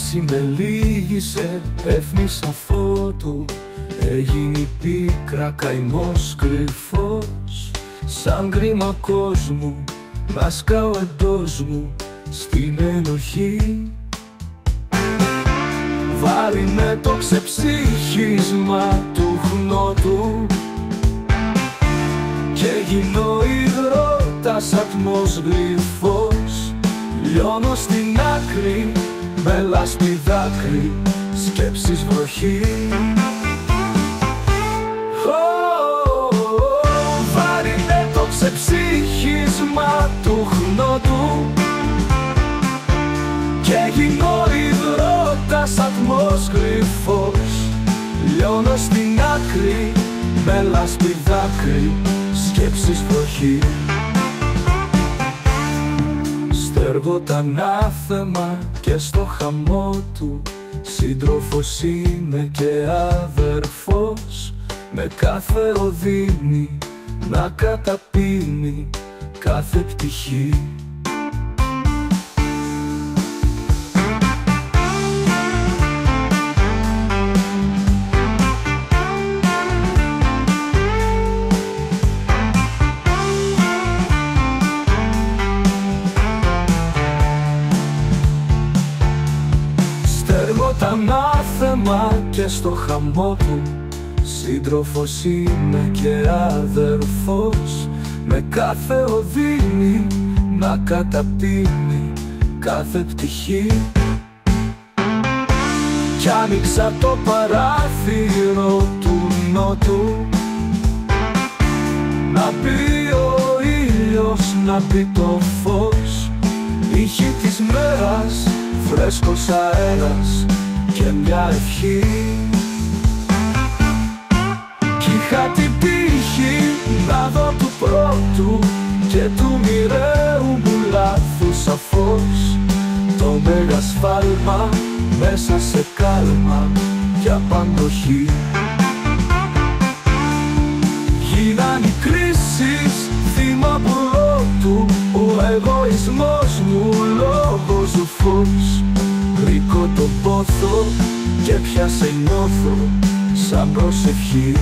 σχέση με λύγησε, έφνη σαν φώτου. Έγινε η πίκρα καημός κρυφός, σαν κρίμα κόσμου να σκάω εντός μου στην ενοχή. Βάρινε το ξεψύχισμα του χνότου και γίνω υδρότας ατμός γλυφός. Λιώνω στην άκρη με λάσπη δάκρυ, σκέψεις βροχή. Βάρινε το ξεψύχισμα του χνότου και γίνω υδρότας ατμός κρυφός. Λιώνω στην άκρη με λάσπη δάκρυ, σκέψεις βροχή. Στέργω τα ανάθεμα και στο χαμό του, σύντροφος είναι και αδερφός. Με κάθε οδύνη να καταπίνει κάθε πτυχή. Στέργω τα ανάθεμα και στο χαμό του, σύντροφος είναι και αδερφός. Με κάθε οδύνη να καταπίνει κάθε πτυχή. Κι άνοιξα το παράθυρο του νότου, να μπει ο ήλιος, να μπει το φως. Ήχη της μέρας, φρέσκος αέρας και μια ευχή. Κι είχα την τύχη να δω του πρώτου και του μοιραίου μου λάθους σαφώς το μέγα σφάλμα μέσα σε κάλμα και απαντοχή. Γίναν οι κρίσεις θύμα πρώτου, ο εγωισμός μου λόγος του φως. Ρίκω τον πόθο και πια σε νιώθω σαν προσευχή.